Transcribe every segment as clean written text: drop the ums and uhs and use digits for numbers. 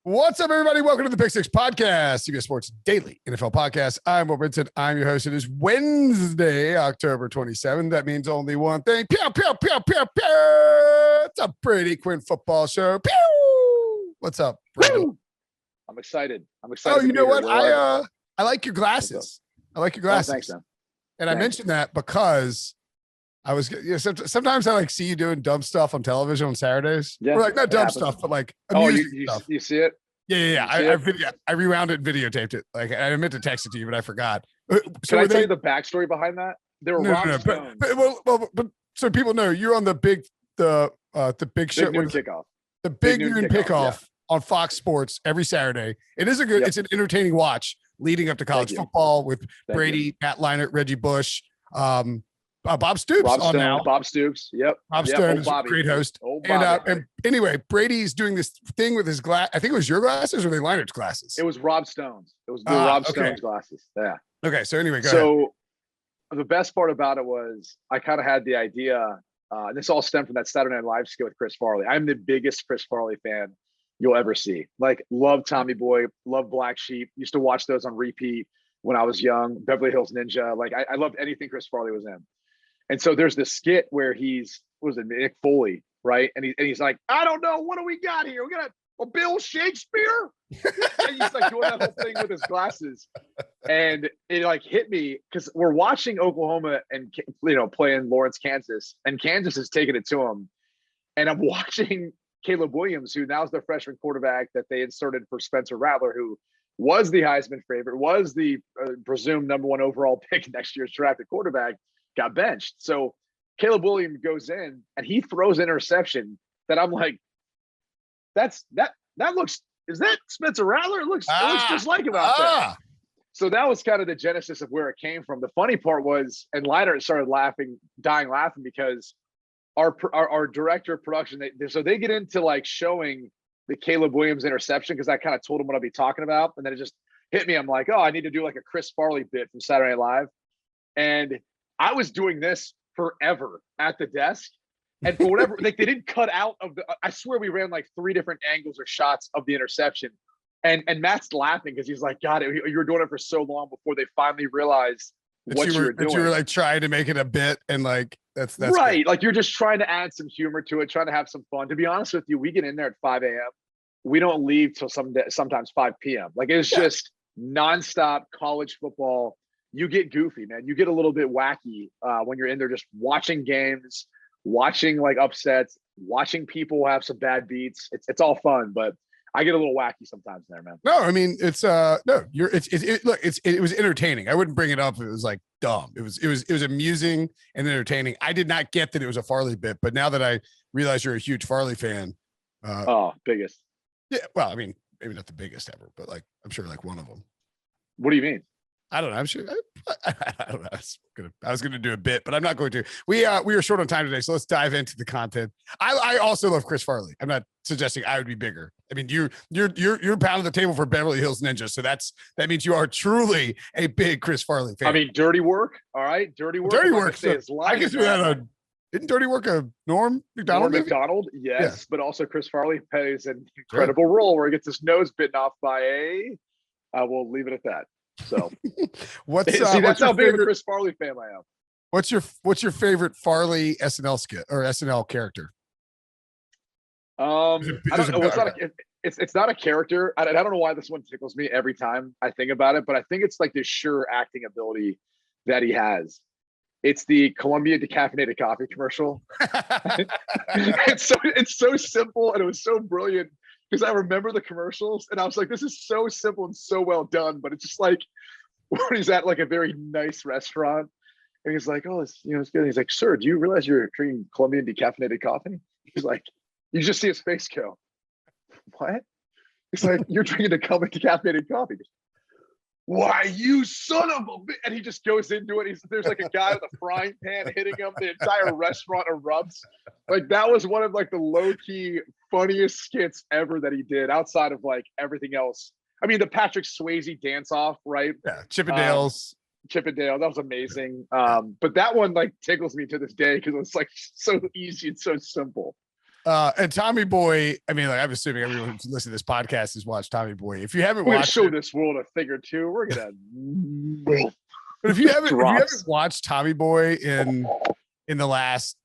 What's up, everybody? Welcome to the Pick Six Podcast, CBS Sports Daily NFL Podcast. I'm Brinson. I'm your host. It is Wednesday, October 27th. That means only one thing. Pew, pew, pew, pew, pew. It's a Brady Quinn Football Show. Pew. What's up, Brandin? I'm excited. Oh, you know what? I like your glasses. I like your glasses. Oh, thanks, man. And thanks. I mentioned that because I was, sometimes I like see you doing dumb stuff on television on Saturdays. Yeah, or like not dumb stuff, but like amusing stuff. You see it? Yeah. I rewound it and videotaped it. Like I meant to text it to you, but I forgot. Can I tell you the backstory behind that? There were but so people know you're on the big show, kickoff, the big noon kickoff on Fox Sports every Saturday. It is it's an entertaining watch leading up to college football with Brady, Matt Leinart, Reggie Bush. Bob Stoops on now. Bob Stoops. Yep. Bob Stone is a great host. And anyway, Brady's doing this thing with his glass. I think it was your glasses or the Leinert's glasses. It was Rob Stone's. It was Rob Stone's glasses. Yeah. Okay. So anyway, go ahead. The best part about it was I kind of had the idea. This all stemmed from that Saturday Night Live skit with Chris Farley. I'm the biggest Chris Farley fan you'll ever see. Like, love Tommy Boy, love Black Sheep. Used to watch those on repeat when I was young. Beverly Hills Ninja. Like, I loved anything Chris Farley was in. And so there's this skit where Nick Foley, right? And he's like, I don't know, what do we got here? We got a Bill Shakespeare? And he's like doing that whole thing with his glasses. And it like hit me because we're watching Oklahoma and playing Lawrence, Kansas, and Kansas is taking it to him. And I'm watching Caleb Williams, who now is their freshman quarterback that they inserted for Spencer Rattler, who was the Heisman favorite, was the presumed number one overall pick next year's drafted quarterback, got benched. So Caleb Williams goes in and he throws an interception that I'm like, that looks, is that Spencer Rattler? It looks just like him out there. So that was kind of the genesis of where it came from. The funny part was, and Leinart started dying laughing because our director of production, they get into like showing the Caleb Williams interception because I kind of told him what I'd be talking about. And then it just hit me. I'm like, I need to do like a Chris Farley bit from Saturday Night Live. And I was doing this forever at the desk. And for whatever, like they didn't cut out of I swear we ran like 3 different angles or shots of the interception. And Matt's laughing because he's like, God, you were doing it for so long before they finally realized what you were doing. You were like trying to make it a bit and like, that's right. Good. Like you're just trying to add some humor to it, trying to have some fun. To be honest with you, we get in there at 5 a.m. We don't leave till sometimes 5 p.m. Like it's just nonstop college football. You get goofy, man. You get a little bit wacky when you're in there just watching games, watching like upsets, watching people have some bad beats. It's all fun, but I get a little wacky sometimes there, man. No, I mean it was entertaining. I wouldn't bring it up if it was like dumb. It was amusing and entertaining. I did not get that it was a Farley bit, but now that I realize you're a huge Farley fan, biggest. Yeah, well, I mean, maybe not the biggest ever, but like I'm sure like one of them. What do you mean? I don't know. I'm sure. I don't know. I was gonna do a bit, but I'm not going to. We are short on time today, so let's dive into the content. I also love Chris Farley. I'm not suggesting I would be bigger. I mean, you're pounding the table for Beverly Hills Ninja, so that means you are truly a big Chris Farley fan. I mean, dirty work. All right, dirty work. Dirty work. So I guess we had didn't Dirty Work a Norm Macdonald? Norm Macdonald, yes, but also Chris Farley plays an incredible role where he gets his nose bitten off by we'll leave it at that. So that's how big of a Chris Farley fan I am. What's your favorite Farley SNL skit or SNL character? I don't know. It's not a character. I don't know why this one tickles me every time I think about it, but I think it's like this sure acting ability that he has. It's the Columbia decaffeinated coffee commercial. It's so simple and it was so brilliant. Because I remember the commercials and I was like, this is so simple and so well done. But it's just like when he's at like a very nice restaurant and he's like, oh, it's good. And he's like, sir, do you realize you're drinking Colombian decaffeinated coffee? He's like, you just see his face go, what? He's like, you're drinking a Colombian decaffeinated coffee. Why, you son of a bitch. And he just goes into it. There's like a guy with a frying pan hitting him. The entire restaurant erupts. Like that was one of like the low-key funniest skits ever that he did outside of like everything else. I mean, the Patrick Swayze dance off, right? Yeah, Chippendales. Chippendale, that was amazing. But that one like tickles me to this day because it's like so easy and so simple. And Tommy Boy, I mean, like, I'm assuming everyone who's listening to this podcast has watched Tommy Boy. If you haven't We're gonna watched show it, this world a thing or two. We're gonna. but if you haven't watched Tommy Boy in the last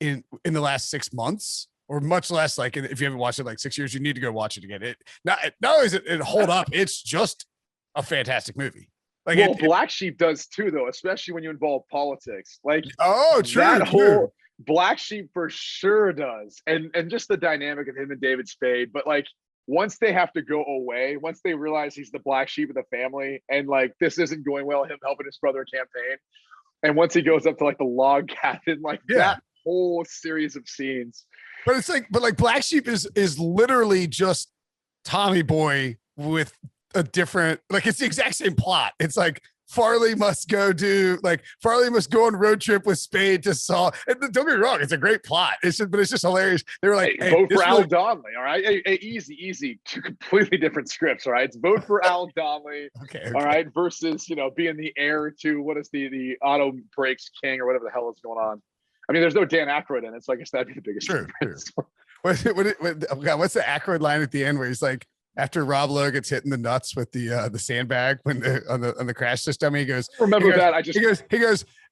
in the last 6 months, or much less if you haven't watched it like 6 years, you need to go watch it again. Not only is it hold up, it's just a fantastic movie. Like, Black Sheep does too, though, especially when you involve politics. Like, true. That whole Black Sheep for sure does, and just the dynamic of him and David Spade. But like, once they have to go away, once they realize he's the black sheep of the family, and like this isn't going well, him helping his brother campaign, and once he goes up to like the log cabin, like that whole series of scenes. But it's like, Black Sheep is literally just Tommy Boy with a different, like, it's the exact same plot. It's like Farley must go on a road trip with Spade to solve. And don't get me wrong, it's a great plot. It's just hilarious. They were like, hey, vote for Al Donnelly, all right? Hey, easy. Two completely different scripts, all right? It's vote for Al Donnelly, okay. All right, versus being the heir to what is the auto brakes king or whatever the hell is going on. I mean, there's no Dan Aykroyd in it, so I guess that'd be the biggest difference. What's the Aykroyd line at the end where he's like, after Rob Lowe gets hit in the nuts with the sandbag on the crash system, he goes,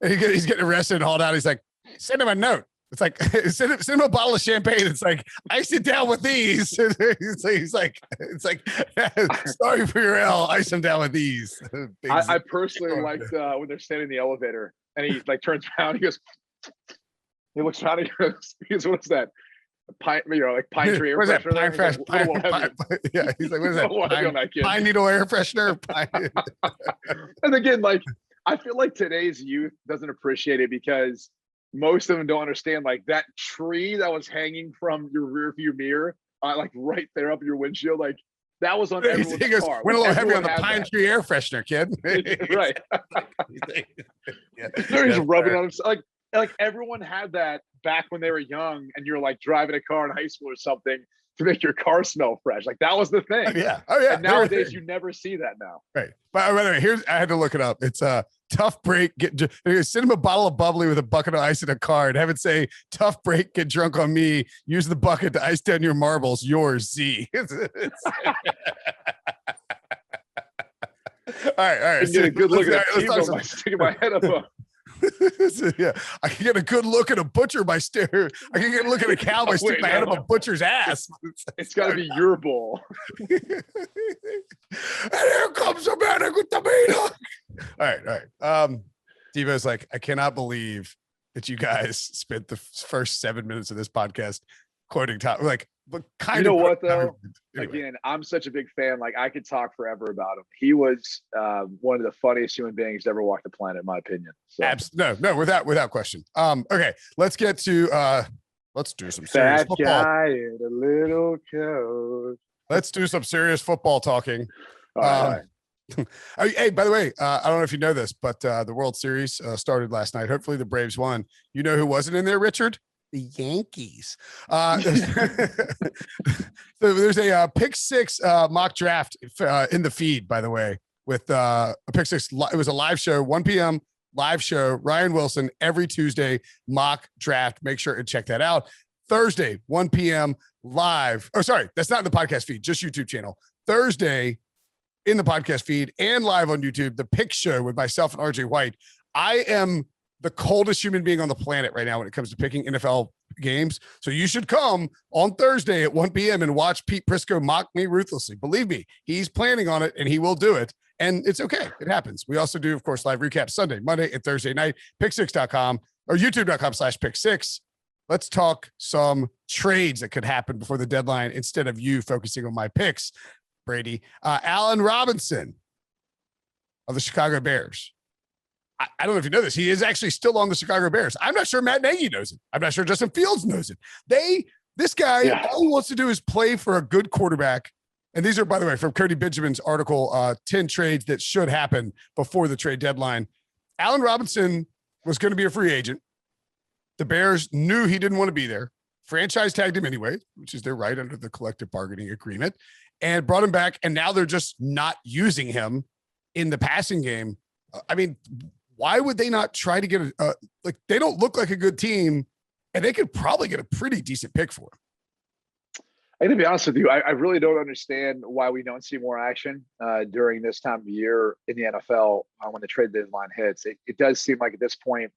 he's getting arrested and hauled out. He's like, send him a note. It's like, send him a bottle of champagne. It's like, ice it down with these. It's like, sorry for your L. Ice him down with these. I personally liked when they're standing in the elevator and he like turns around. He goes, he looks around. He goes, what's that? Pine tree air freshener. Yeah, he's like, what is that? Pine needle air freshener. And again, like, I feel like today's youth doesn't appreciate it because most of them don't understand, like, that tree that was hanging from your rear view mirror, like right there up your windshield, like that was on everyone's car. Went a little heavy on the pine tree air freshener, kid. Right. He's rubbing on himself. Like everyone had that back when they were young and you're like driving a car in high school or something to make your car smell fresh. Like that was the thing. Oh yeah. And nowadays you never see that now. Right. But by the way, I had to look it up. It's a tough break. Send him a bottle of bubbly with a bucket of ice in a car and have it say, tough break, get drunk on me. Use the bucket to ice down your marbles. Yours, Z. All right. Get a good look at that. Sticking my head up. Yeah, I can get a good look at a butcher by stare. I can get a look at a cow by sticking my head up a butcher's ass. It's got to be your bowl. And here comes a man with tomato. All right. Devo's like, I cannot believe that you guys spent the first 7 minutes of this podcast quoting Tom. Like, but kind of. You know what though? Anyway. Again, I'm such a big fan. Like, I could talk forever about him. He was one of the funniest human beings to ever walk the planet, in my opinion. So. No, without question. Okay, let's get to let's do some serious football. Guy in a little coat. Let's do some serious football talking. All right. Hey, by the way, I don't know if you know this, but the World Series started last night. Hopefully the Braves won. You know who wasn't in there, Richard? The Yankees. So there's a pick six mock draft in the feed, by the way, with a pick six. It was a live show, 1 p.m. live show. Ryan Wilson every Tuesday mock draft. Make sure and check that out. Thursday, 1 p.m. live. Oh, sorry, that's not in the podcast feed, just YouTube channel. Thursday in the podcast feed and live on YouTube, the pick show with myself and RJ White. I am the coldest human being on the planet right now when it comes to picking NFL games. So you should come on Thursday at 1 p.m. and watch Pete Prisco mock me ruthlessly. Believe me, he's planning on it and he will do it. And it's okay. It happens. We also do, of course, live recaps Sunday, Monday, and Thursday night, pick6.com or youtube.com/pick6. Let's talk some trades that could happen before the deadline instead of you focusing on my picks, Brady. Allen Robinson of the Chicago Bears. I don't know if you know this. He is actually still on the Chicago Bears. I'm not sure Matt Nagy knows it. I'm not sure Justin Fields knows it. This guy, all he wants to do is play for a good quarterback. And these are, by the way, from Cody Benjamin's article, 10 trades that should happen before the trade deadline. Allen Robinson was going to be a free agent. The Bears knew he didn't want to be there. Franchise tagged him anyway, which is their right under the collective bargaining agreement, and brought him back. And now they're just not using him in the passing game. I mean, why would they not try to get they don't look like a good team, and they could probably get a pretty decent pick for him. I got to be honest with you. I really don't understand why we don't see more action during this time of year in the NFL when the trade deadline hits. It does seem like at this point,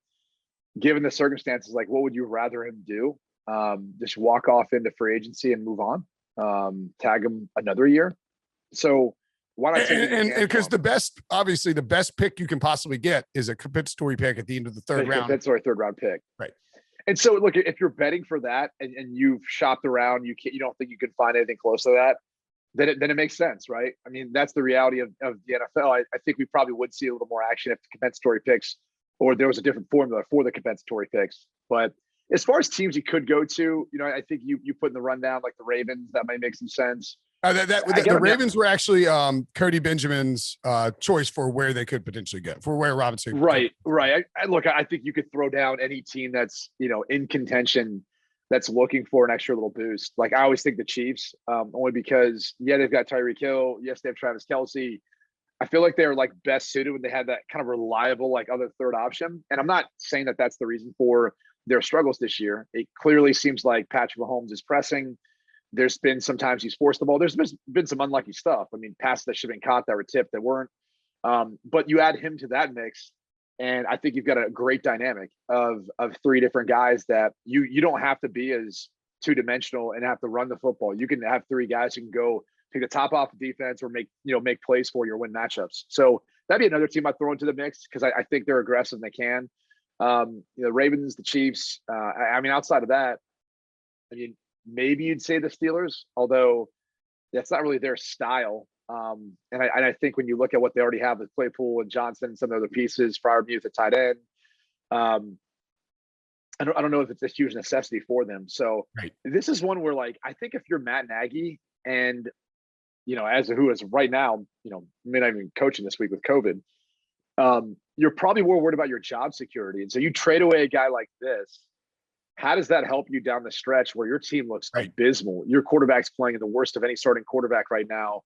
given the circumstances, like what would you rather him do? Just walk off into free agency and move on, tag him another year. So why not take and because obviously the best pick you can possibly get is a compensatory pick at the end of the third round. Compensatory third round pick. Right. And so look, if you're betting for that and you've shopped around, you don't think you can find anything close to that, then it makes sense, right? I mean, that's the reality of the NFL. I think we probably would see a little more action if the compensatory picks, or there was a different formula for the compensatory picks. But as far as teams you could go to, I think you put in the rundown like the Ravens, that might make some sense. The Ravens were actually Cody Benjamin's choice for where they could potentially go, for where Robinson. Right. I think you could throw down any team that's in contention, that's looking for an extra little boost. Like I always think the Chiefs, only because they've got Tyreek Hill, yes they have Travis Kelce. I feel like they're like best suited when they have that kind of reliable like other third option. And I'm not saying that that's the reason for their struggles this year. It clearly seems like Patrick Mahomes is pressing. There's been sometimes he's forced the ball. There's been some unlucky stuff. I mean, passes that should have been caught that were tipped that weren't. But you add him to that mix, and I think you've got a great dynamic of three different guys that you don't have to be as two-dimensional and have to run the football. You can have three guys who can go take the top off the defense or make plays for you or win matchups. So that'd be another team I'd throw into the mix because I think they're aggressive and they can. The Ravens, the Chiefs. I mean, outside of that, I mean, maybe you'd say the Steelers, although that's not really their style. And I think when you look at what they already have with Claypool and Johnson and some of the other pieces, Freiermuth at tight end, I don't know if it's a huge necessity for them. So This is one where, like, I think if you're Matt Nagy and, as right now, may not even coaching this week with COVID, you're probably more worried about your job security. And so you trade away a guy like this. How does that help you down the stretch where your team looks abysmal? Your quarterback's playing in the worst of any starting quarterback right now.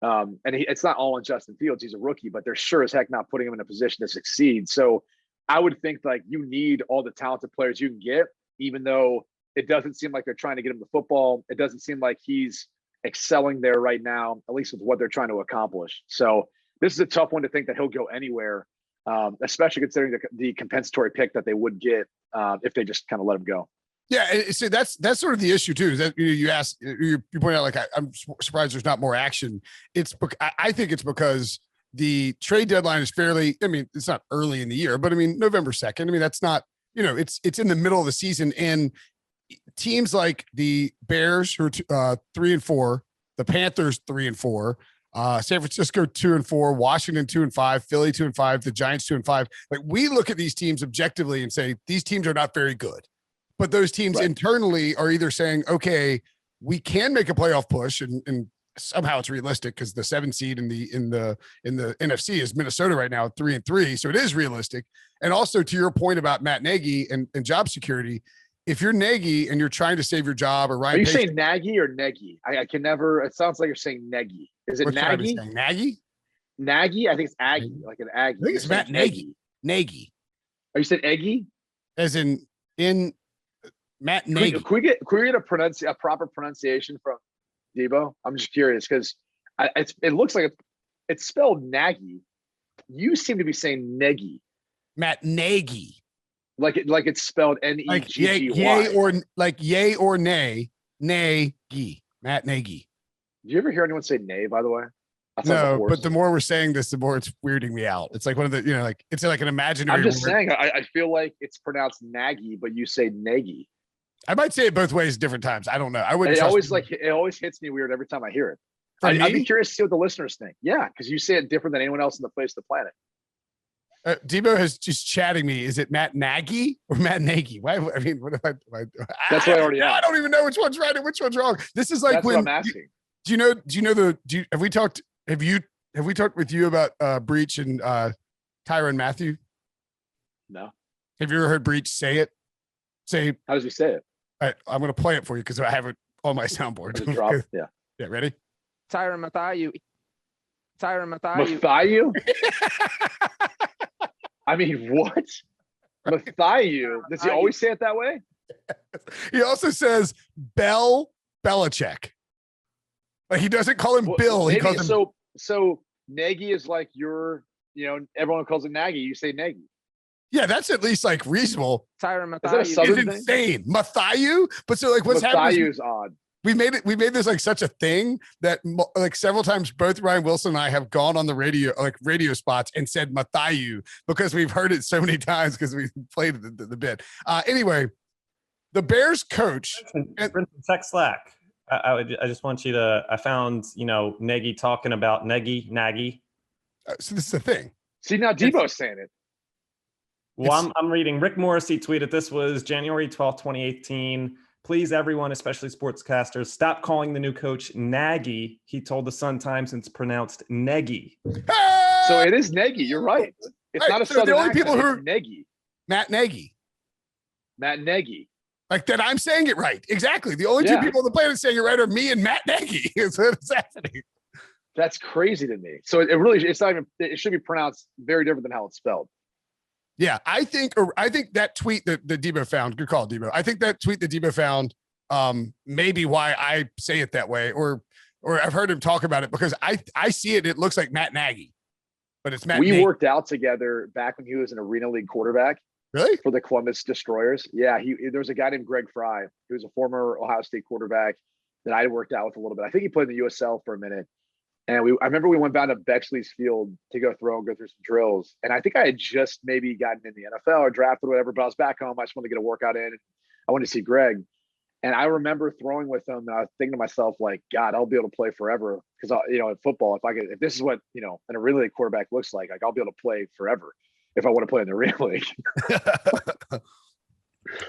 And it's not all on Justin Fields. He's a rookie, but they're sure as heck not putting him in a position to succeed. So I would think like you need all the talented players you can get, even though it doesn't seem like they're trying to get him the football. It doesn't seem like he's excelling there right now, at least with what they're trying to accomplish. So this is a tough one to think that he'll go anywhere, especially considering the compensatory pick that they would get if they just kind of let him go. Yeah, so that's sort of the issue too. Is that you point out like I'm surprised there's not more action. I think it's because the trade deadline is fairly. I mean, it's not early in the year, but I mean November 2nd. I mean that's not it's in the middle of the season, and teams like the Bears who are 3-4, the Panthers 3-4. San Francisco 2-4, Washington 2-5, Philly 2-5, the Giants 2-5. Like we look at these teams objectively and say these teams are not very good, but those teams internally are either saying, okay, we can make a playoff push, and somehow it's realistic because the 7 seed in the NFC is Minnesota right now at 3-3, so it is realistic. And also to your point about Matt Nagy and job security. If you're Nagy and you're trying to save your job, or Ryan, are you saying Nagy or Nagy? I can never. It sounds like you're saying Nagy. Is it Nagy? Nagy? Nagy? I think it's Aggie, like an Aggie. I think it's Matt Nagy. Nagy. Oh, you said Eggy? As in Matt Nagy. Can we get a proper pronunciation from Debo? I'm just curious because it looks like it's spelled Nagy. You seem to be saying Nagy. Matt Nagy. Like it's spelled Neggy. Like yay or nay, Nagy. Matt Nagy. Do you ever hear anyone say nay, by the way? No, but the more we're saying this, the more it's weirding me out. It's like one of the, like it's like an imaginary. I'm just saying, I feel like it's pronounced Nagy, but you say Nagy. I might say it both ways, different times. I don't know. I wouldn't. It always hits me weird every time I hear it. I'd be curious to see what the listeners think. Yeah, because you say it different than anyone else on the face of the planet. Debo has just chatting me. Is it Matt Nagy or Matt Nagy? Why? I mean, what if I that's what I already asked. I don't even know which one's right and which one's wrong. This is like that's what I'm asking. Have we talked with you about Breach and Tyrann Mathieu? No. Have you ever heard Breach say it? How does he say it? I'm going to play it for you because I have it on my soundboard. Yeah. Yeah. Ready? Tyrann Mathieu. Mathieu? I mean, what? Mathieu? Does he always say it that way? He also says Bell Belichick. Like he doesn't call him Bill. He calls him. So Nagy is like everyone calls it Nagy. You say Nagy. Yeah, that's at least like reasonable. Tyron Is that a Mathieu. Southern It's insane. Mathieu. But so like what's happening? Mathieu is odd. We made this like such a thing that like several times both Ryan Wilson and I have gone on the radio spots and said Mathieu because we've heard it so many times because we played the bit. Anyway, the Bears coach. Brinson, check Slack. I just want you to. I found Nagy talking about Nagy. So this is the thing. See, now Debo's saying it. Well, I'm reading. Rick Morrissey tweeted, this was January 12th, 2018. Please, everyone, especially sportscasters, stop calling the new coach Nagy. He told the Sun-Times it's pronounced Nagy. So it is Nagy. You're right. It's not a Southern the only accent. people who are Nagy. Matt Nagy. Like that, I'm saying it right. Exactly. The only two people on the planet saying it right are me and Matt Nagy. Is what's happening. That's crazy to me. So it's not even. It should be pronounced very different than how it's spelled. Yeah, I think that tweet that Debo found, good call, Debo. I think that tweet that Debo found maybe why I say it that way, or I've heard him talk about it because I see it. It looks like Matt Nagy, but it's Matt. We worked out together back when he was an Arena League quarterback. Really? For the Columbus Destroyers. Yeah, there was a guy named Greg Fry, who was a former Ohio State quarterback that I worked out with a little bit. I think he played in the USL for a minute. And I remember we went down to Bexley's Field to go through some drills. And I think I had just maybe gotten in the NFL or drafted or whatever, but I was back home. I just wanted to get a workout in. I wanted to see Greg. And I remember throwing with him, and I was thinking to myself, like, God, I'll be able to play forever. Because, in football, if this is what, an Arena League quarterback looks like I'll be able to play forever if I want to play in the Arena League.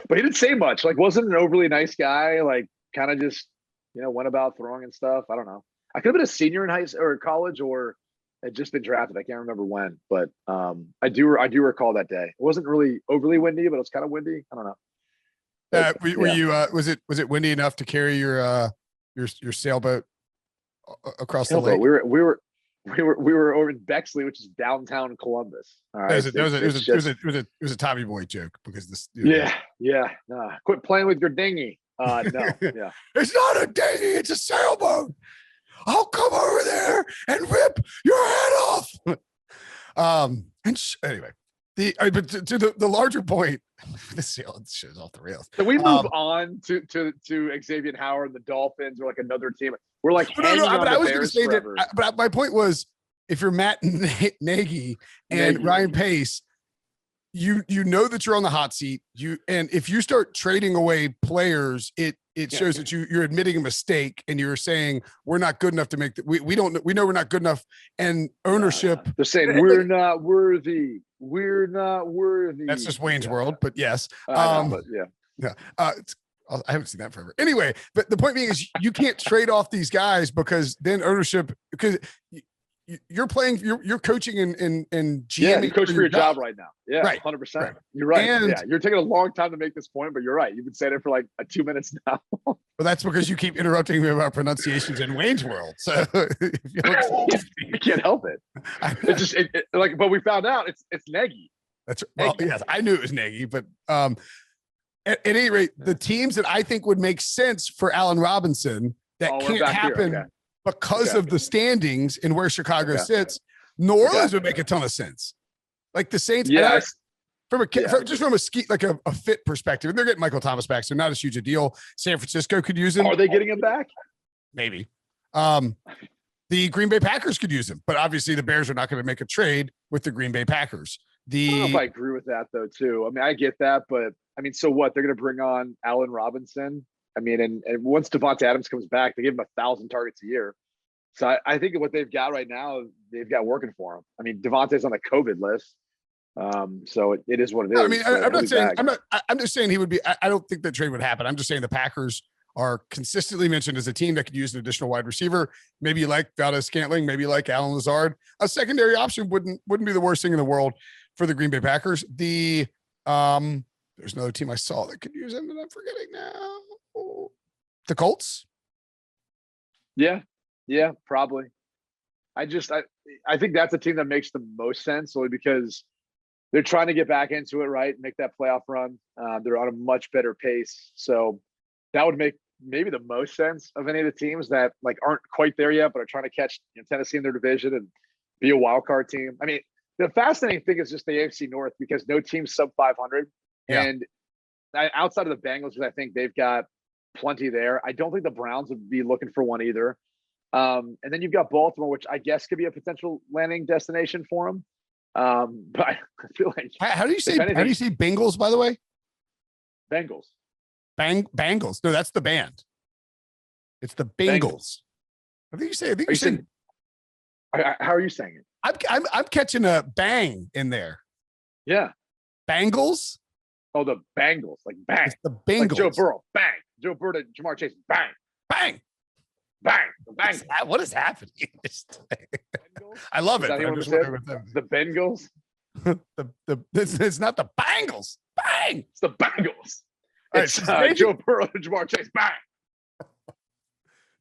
But he didn't say much. Like, wasn't an overly nice guy. Like, kind of just, went about throwing and stuff. I don't know. I could have been a senior in high school or college, or had just been drafted. I can't remember when, but I do recall that day. It wasn't really overly windy, but it was kind of windy. I don't know. But, were you? Was it windy enough to carry your sailboat across the lake? We were over in Bexley, which is downtown Columbus. All right, it was a Tommy Boy joke because this. Yeah. Quit playing with your dinghy. No, yeah. It's not a dinghy; it's a sailboat. I'll come over there and rip your head off. Anyway, but to the larger point, this show's off the rails. So we move on to Xavien Howard and the Dolphins, or like another team. We're like hanging on the Bears forever. But my point was, if you're Matt Nagy and Ryan Pace, you know that you're on the hot seat. And if you start trading away players, it shows that you're admitting a mistake and you're saying we're not good enough to make we know we're not good enough, and ownership they're saying we're not worthy. We're not worthy. That's just Wayne's World, but yes. But I haven't seen that forever. Anyway, but the point being is you can't trade off these guys because then ownership, because you're playing, you're coaching and GMing. Yeah, you coach for your job right now. Yeah, right. 100%. Right. You're right. And you're taking a long time to make this point, but you're right. You've been saying it for like 2 minutes now. Well, that's because you keep interrupting me about pronunciations in Wayne's World. So you can't help it. It's just but we found out it's Nagy. That's yes, I knew it was Nagy, but at any rate, the teams that I think would make sense for Allen Robinson that can't happen because of the standings and where Chicago sits. New Orleans would make a ton of sense. Like the Saints, from a fit perspective, and they're getting Michael Thomas back, so not as huge a deal. San Francisco could use him. Are they getting him back? Maybe. The Green Bay Packers could use him, but obviously the Bears are not going to make a trade with the Green Bay Packers. I don't know if I agree with that though, too. I mean, I get that, but I mean, so what? They're going to bring on Allen Robinson. I mean, and once Devonta Adams comes back, they give him 1,000 targets a year. So I think what they've got right now, they've got working for them. I mean, Devonta's on the COVID list. So it is what it is. I mean, I'm just saying he would be, I don't think that trade would happen. I'm just saying the Packers are consistently mentioned as a team that could use an additional wide receiver. Maybe you like Valdez-Scantling, maybe you like Allen Lazard. A secondary option wouldn't be the worst thing in the world for the Green Bay Packers. There's another team I saw that could use him, and I'm forgetting now. The Colts. Yeah, probably. I think that's a team that makes the most sense, only because they're trying to get back into it, right? Make that playoff run. They're on a much better pace. So that would make maybe the most sense of any of the teams that like aren't quite there yet, but are trying to catch Tennessee in their division and be a wild card team. I mean, the fascinating thing is just the AFC North because no team's sub 500. Yeah. And outside of the Bengals, because I think they've got plenty there. I don't think the Browns would be looking for one either. And then you've got Baltimore, which I guess could be a potential landing destination for them. But I feel like how do you say Bengals, by the way? Bengals. Bengals. No, that's the band. It's the Bengals. I think you're saying. How are you saying it? I'm catching a bang in there. Yeah. Bengals? Oh, the Bengals. Like bang. It's the Bengals. Like Joe Burrow. Bang. Joe Burrow to Jamar Chase. Bang. Bang. Bang. Bang. What is happening? I love it. The Bengals. It's not the Bengals. Bang. It's the Bengals. It's Joe Burrow to Jamar Chase. Bang.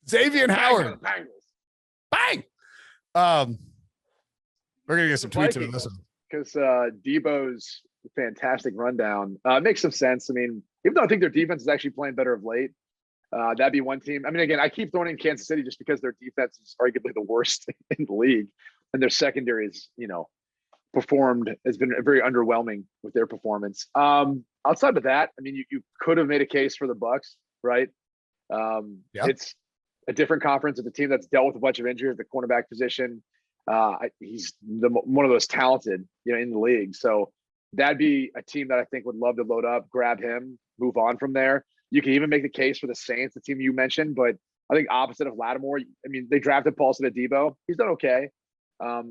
Xavien Howard. Bengals. Bang. We're gonna get some tweets into this one because Debo's fantastic rundown makes some sense. I mean, even though I think their defense is actually playing better of late, that'd be one team. I mean, again, I keep throwing in Kansas City just because their defense is arguably the worst in the league, and their secondary is, has been very underwhelming with their performance. Outside of that, I mean, you could have made a case for the Bucks, right? It's a different conference. It's a team that's dealt with a bunch of injuries at the cornerback position. He's one of those talented, in the league. So that'd be a team that I think would love to load up, grab him, move on from there. You can even make the case for the Saints, the team you mentioned, but I think opposite of Lattimore, I mean, they drafted Paulson Adebo. He's done okay.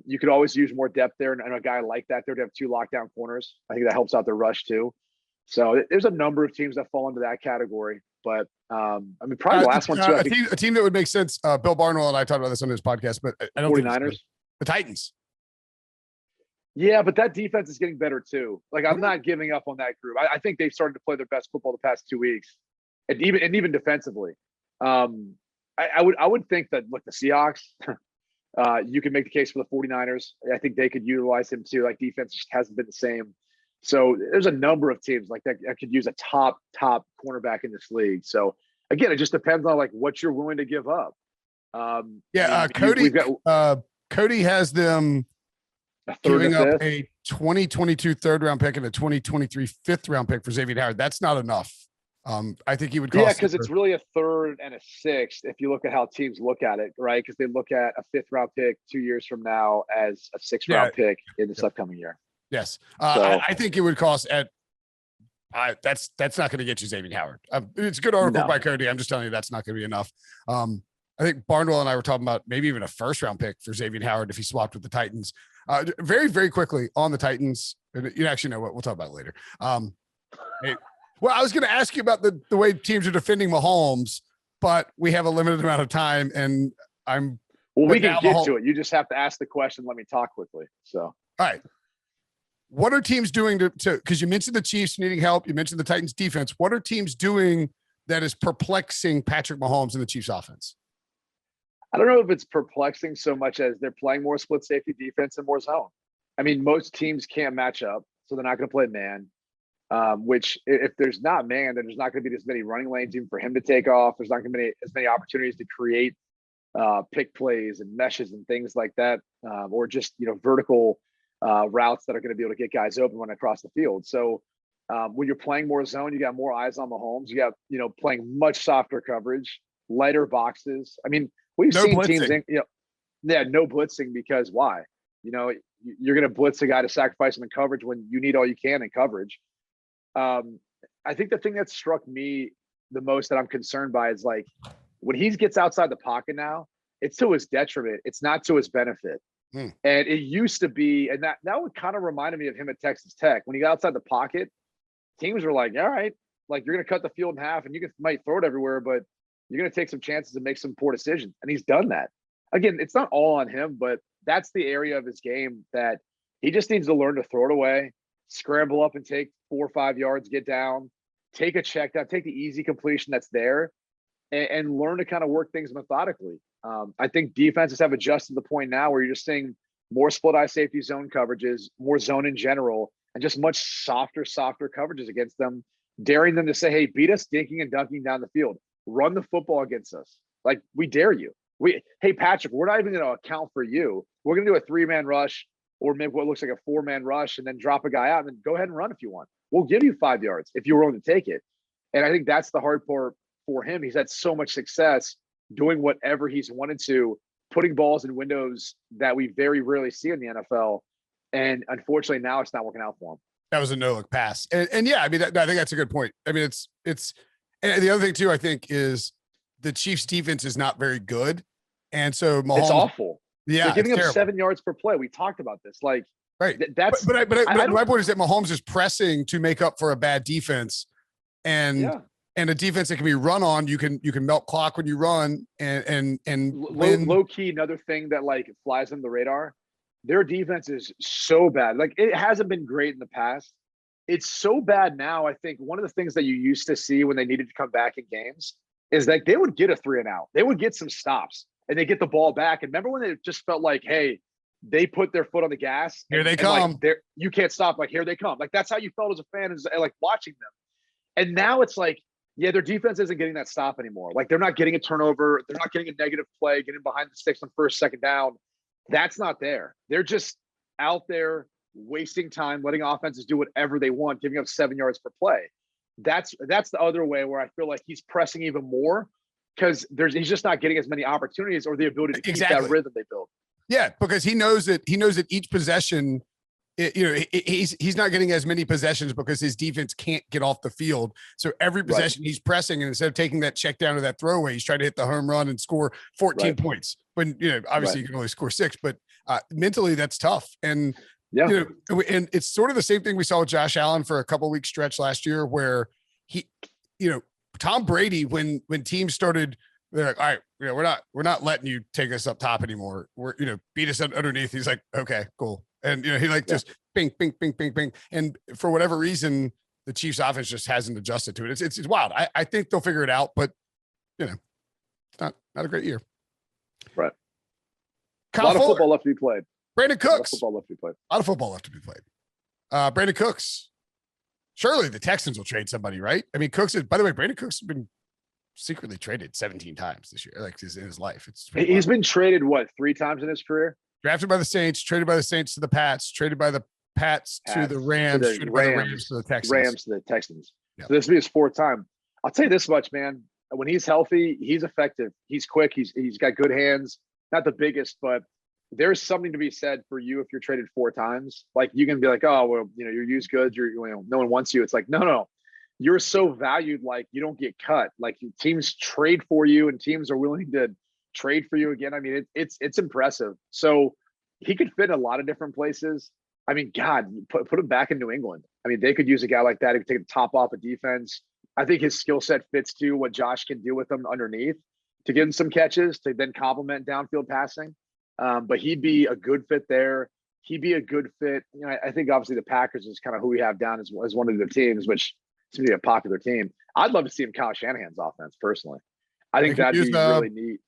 You could always use more depth there, and a guy like that there to have two lockdown corners. I think that helps out their rush too. So there's a number of teams that fall into that category. But I mean, probably the last one too. A team that would make sense. Bill Barnwell and I talked about this on his podcast, but I don't 49ers. think the Titans. Yeah, but that defense is getting better too. Like, I'm not giving up on that group. I think they've started to play their best football the past 2 weeks, and even defensively. I would think that, look, the Seahawks. You can make the case for the 49ers. I think they could utilize him too. Like, defense just hasn't been the same. So there's a number of teams like that could use a top cornerback in this league. So again, it just depends on like what you're willing to give up. Cody has them giving up a 2022 third round pick and a 2023 fifth round pick for Xavien Howard. That's not enough. I think he would cost. Yeah, because it's really a third and a sixth if you look at how teams look at it, right? Because they look at a fifth round pick 2 years from now as a sixth round pick in this upcoming year. Yes. I think it would cost that's not going to get you Xavien Howard. It's a good article by Cody. I'm just telling you that's not going to be enough. I think Barnwell and I were talking about maybe even a first round pick for Xavien Howard if he swapped with the Titans. Very, very quickly on the Titans. You actually know what we'll talk about it later. Well, I was going to ask you about the way teams are defending Mahomes, but we have a limited amount of time, and we can get to it. You just have to ask the question. Let me talk quickly. So, all right. What are teams doing to because you mentioned the Chiefs needing help, you mentioned the Titans defense. What are teams doing that is perplexing Patrick Mahomes and the Chiefs offense? I don't know if it's perplexing so much as they're playing more split safety defense and more zone. I mean, most teams can't match up, so they're not going to play man. Which if there's not man, then there's not going to be as many running lanes even for him to take off. There's not going to be as many opportunities to create pick plays and meshes and things like that, or just vertical routes that are going to be able to get guys open when across the field. So when you're playing more zone, you got more eyes on Mahomes. You got playing much softer coverage, lighter boxes. I mean, we've seen teams no blitzing because why? You're going to blitz a guy to sacrifice him in coverage when you need all you can in coverage. I think the thing that struck me the most that I'm concerned by is like when he gets outside the pocket now, it's to his detriment. It's not to his benefit. And it used to be, and that would kind of reminded me of him at Texas Tech. When he got outside the pocket, teams were like, all right, like you're going to cut the field in half and you might throw it everywhere, but you're going to take some chances and make some poor decisions. And he's done that. Again, it's not all on him, but that's the area of his game that he just needs to learn to throw it away, scramble up and take 4 or 5 yards, get down, take a check down, take the easy completion that's there, and learn to kind of work things methodically. I think defenses have adjusted to the point now where you're just seeing more split eye safety zone coverages, more zone in general, and just much softer coverages against them, daring them to say, hey, beat us dinking and dunking down the field. run the football against us. Like, we dare you. Hey, Patrick, we're not even going to account for you. We're going to do a 3-man rush or maybe what looks like a 4-man rush and then drop a guy out and then go ahead and run if you want. We'll give you 5 yards if you're willing to take it. And I think that's the hard part for him. He's had so much success doing whatever he's wanted to, putting balls in windows that we very rarely see in the NFL. And unfortunately, now it's not working out for him. That was a no-look pass. And yeah, I mean, I think that's a good point. I mean, it's and the other thing too, I think, is the Chiefs defense is not very good. And so Mahomes, it's awful. Yeah. They're giving up 7 yards per play. We talked about this. Like, right. That's, but my point is that Mahomes is pressing to make up for a bad defense, and a defense that can be run on. You can melt clock when you run, and low key. Another thing that like flies on the radar, their defense is so bad. Like, it hasn't been great in the past. It's so bad now. I think one of the things that you used to see when they needed to come back in games is like they would get a 3 and out. They would get some stops and they get the ball back. And remember when it just felt like, hey, they put their foot on the gas. Here they come. Like, you can't stop. Like, here they come. Like, that's how you felt as a fan, is like watching them. And now it's like, yeah, their defense isn't getting that stop anymore. Like, they're not getting a turnover. They're not getting a negative play, getting behind the sticks on first, second down. That's not there. They're just out there wasting time, letting offenses do whatever they want, giving up 7 yards per play. That's the other way where I feel like he's pressing even more because he's just not getting as many opportunities or the ability to keep that rhythm they built. Yeah, because he knows that each possession, he's not getting as many possessions because his defense can't get off the field. So every possession he's pressing, and instead of taking that check down to that throwaway, he's trying to hit the home run and score 14 points. When obviously you can only score 6, but mentally that's tough. And and it's sort of the same thing we saw with Josh Allen for a couple week stretch last year, where he, Tom Brady, when teams started, they're like, all right, we're not letting you take us up top anymore. We're, beat us underneath. He's like, okay, cool. And, he just ping, ping, ping, ping, ping. And for whatever reason, the Chiefs offense just hasn't adjusted to it. It's wild. I think they'll figure it out, but it's not a great year. Right. A lot of football left to be played. Brandin Cooks. A lot of football left to be played. A lot of football left to be played. Brandin Cooks. Surely the Texans will trade somebody, right? I mean, by the way, Brandin Cooks has been secretly traded 17 times this year, like in his life. He's been traded 3 times in his career? Drafted by the Saints, traded by the Saints to the Pats, traded by the Pats to the Rams, traded by the Rams to the Texans. Rams to the Texans. Yep. So this will be his 4th time. I'll tell you this much, man. When he's healthy, he's effective. He's quick. He's got good hands. Not the biggest, but there's something to be said for you if you're traded 4 times. Like, you can be like, oh, well, you're used goods. No one wants you. It's like, no. You're so valued. Like, you don't get cut. Like, teams trade for you and teams are willing to trade for you again. I mean, it's impressive. So he could fit in a lot of different places. I mean, God, put him back in New England. I mean, they could use a guy like that who could take the top off of defense. I think his skill set fits to what Josh can do with him underneath to give him some catches to then complement downfield passing. But he'd be a good fit there. He'd be a good fit. I think obviously the Packers is kind of who we have down as one of their teams, which seems to be a popular team. I'd love to see him Kyle Shanahan's offense personally. I think that'd be really neat.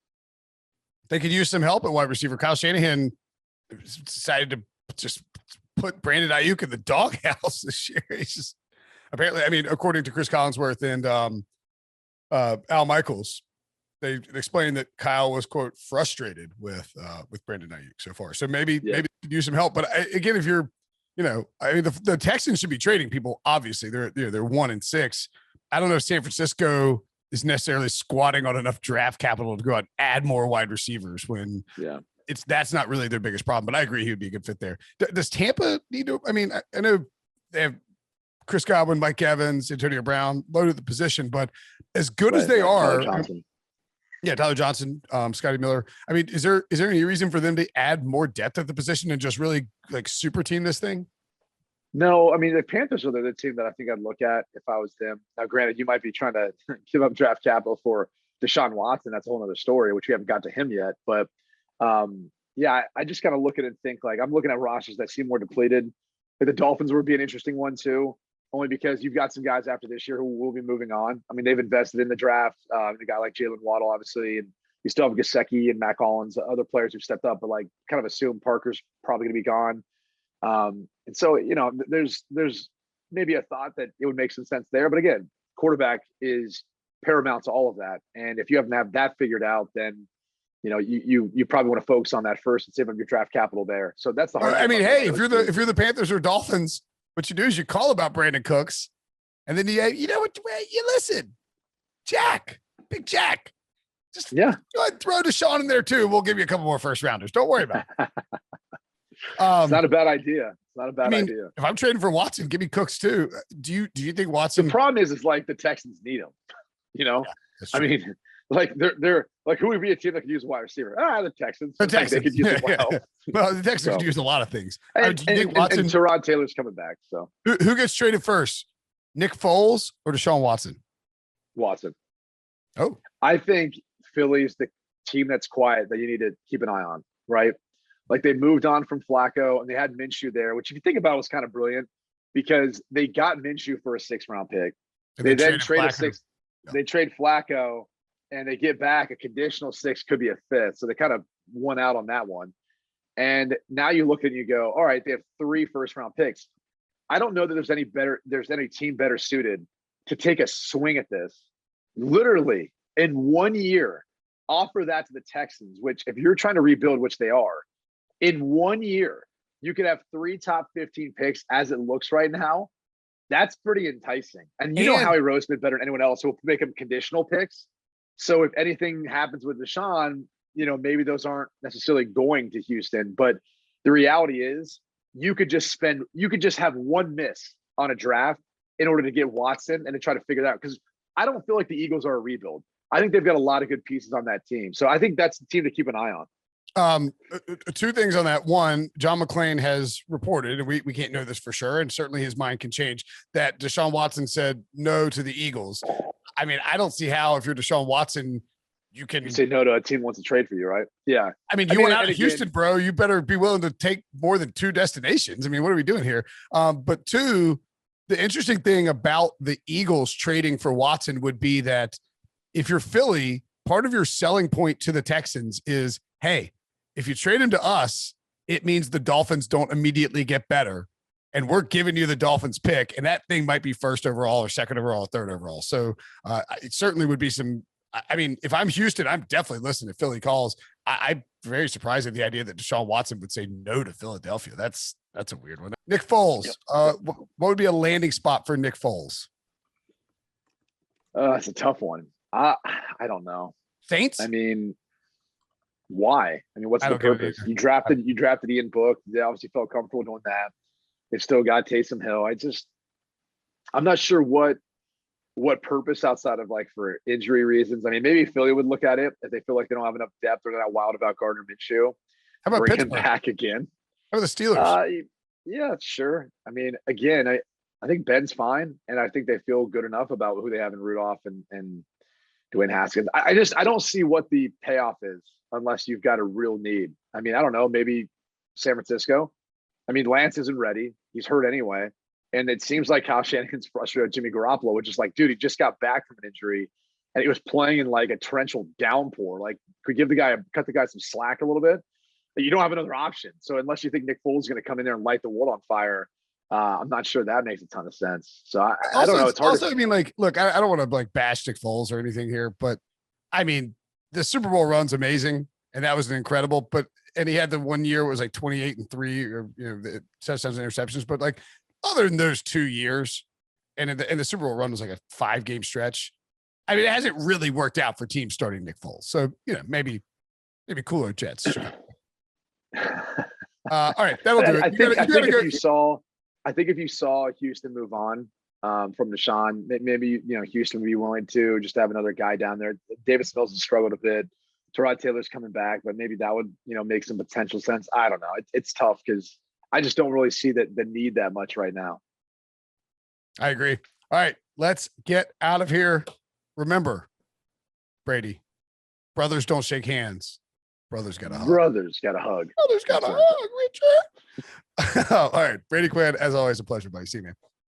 They could use some help at wide receiver. Kyle Shanahan decided to just put Brandon Ayuk in the doghouse this year. He's just apparently, I mean, according to Chris Collinsworth and Al Michaels, they explained that Kyle was, quote, frustrated with Brandon Ayuk so far. So maybe they could use some help. But again, if you're, I mean, the Texans should be trading people. Obviously, they're 1-6. I don't know if San Francisco is necessarily squatting on enough draft capital to go out and add more wide receivers when that's not really their biggest problem. But I agree he would be a good fit there. Does Tampa need to? I mean, I know they have Chris Godwin, Mike Evans, Antonio Brown loaded at the position, but as good as they are. Tyler Johnson, Scotty Miller. I mean, is there any reason for them to add more depth at the position and just really like super team this thing? No, I mean, the Panthers are the team that I think I'd look at if I was them. Now, granted, you might be trying to give up draft capital for Deshaun Watson. That's a whole other story, which we haven't got to him yet. But I just kind of look at it and think like I'm looking at rosters that seem more depleted. The Dolphins would be an interesting one too, only because you've got some guys after this year who will be moving on. I mean, they've invested in the draft. A guy like Jalen Waddle, obviously, and you still have Gesicki and Mac Hollins, other players who've stepped up, but like kind of assume Parker's probably going to be gone. And so, there's maybe a thought that it would make some sense there. But again, quarterback is paramount to all of that. And if you haven't have that figured out, then you probably want to focus on that first and save up your draft capital there. So that's the hard. I mean, hey, if you're the Panthers or Dolphins, what you do is you call about Brandin Cooks, and then you know what, you listen, Big Jack. Just go ahead and throw Deshaun in there too. We'll give you a couple more first rounders. Don't worry about it. It's not a bad idea. It's not a bad idea. If I'm trading for Watson, give me Cooks too. Do you think Watson? The problem is like the Texans need him. Yeah, I mean, like they're like, who would be a team that could use a wide receiver? The Texans. The Texans. They could use it well. Well, the Texans could use a lot of things. And Tyrod Taylor's coming back. So who gets traded first? Nick Foles or Deshaun Watson? Watson. Oh, I think Philly's the team that's quiet that you need to keep an eye on, right? Like they moved on from Flacco and they had Minshew there, which if you think about it was kind of brilliant because they got Minshew for a 6th-round pick. They then trade a 6th. Yeah. They trade Flacco and they get back a conditional 6, could be a 5th. So they kind of won out on that one. And now you look and you go, all right, they have 3 first-round picks. I don't know that there's any team better suited to take a swing at this. Literally in 1 year, offer that to the Texans, which if you're trying to rebuild, which they are, in 1 year, you could have 3 top 15 picks as it looks right now. That's pretty enticing. And know Howie Roseman better than anyone else who will make them conditional picks. So if anything happens with Deshaun, maybe those aren't necessarily going to Houston. But the reality is you could just have one miss on a draft in order to get Watson and to try to figure that out. Because I don't feel like the Eagles are a rebuild. I think they've got a lot of good pieces on that team. So I think that's the team to keep an eye on. 2 things on that. One, John McClain has reported, and we can't know this for sure, and certainly his mind can change, that Deshaun Watson said no to the Eagles. I mean, I don't see how, if you're Deshaun Watson, you say no to a team wants to trade for you, right? Yeah. I mean, went out of Houston, bro. You better be willing to take more than 2 destinations. I mean, what are we doing here? But 2, the interesting thing about the Eagles trading for Watson would be that if you're Philly, part of your selling point to the Texans is, hey, if you trade him to us, it means the Dolphins don't immediately get better. And we're giving you the Dolphins pick. And that thing might be 1st overall or 2nd overall, or 3rd overall. So it certainly would be I mean, if I'm Houston, I'm definitely listening if Philly calls. I'm very surprised at the idea that Deshaun Watson would say no to Philadelphia. That's a weird one. Nick Foles. What would be a landing spot for Nick Foles? That's a tough one. I don't know. Saints? I mean, why? I mean, what's the purpose? You drafted Ian Book. They obviously felt comfortable doing that. They've still got Taysom Hill. I'm not sure what purpose outside of like for injury reasons. I mean, maybe Philly would look at it if they feel like they don't have enough depth or they're not wild about Gardner Minshew. How about bring him back again? How about the Steelers? Yeah, sure. I mean, again, I think Ben's fine, and I think they feel good enough about who they have in Rudolph and Dwayne Haskins. I don't see what the payoff is unless you've got a real need. I mean, I don't know, maybe San Francisco. I mean, Lance isn't ready. He's hurt anyway. And it seems like Kyle Shanahan's frustrated with Jimmy Garoppolo, which is like, dude, he just got back from an injury and he was playing in like a torrential downpour. Like, could cut the guy some slack a little bit. But you don't have another option. So unless you think Nick Foles is going to come in there and light the world on fire, I'm not sure that makes a ton of sense. So I don't know. It's hard. Also, I mean, like, look, I don't want to like bash Nick Foles or anything here, but I mean, the Super Bowl run's amazing, and that was incredible. And he had the 1 year it was like 28-3, or the touchdowns and interceptions. But like, other than those 2 years, and the Super Bowl run was like a 5-game stretch. I mean, it hasn't really worked out for teams starting Nick Foles. So maybe cooler Jets. Sure. All right, that'll do it. I think if you saw Houston move on from Deshaun, maybe Houston would be willing to just have another guy down there. Davis Mills has struggled a bit. Tyrod Taylor's coming back, but maybe that would make some potential sense. I don't know. It's tough because I just don't really see the need that much right now. I agree. All right, let's get out of here. Remember, Brady, brothers don't shake hands. Brothers got a hug. Brothers got a hug. Brothers got a hug, Richard. All right, Brady Quinn, as always, a pleasure, buddy. See you, man.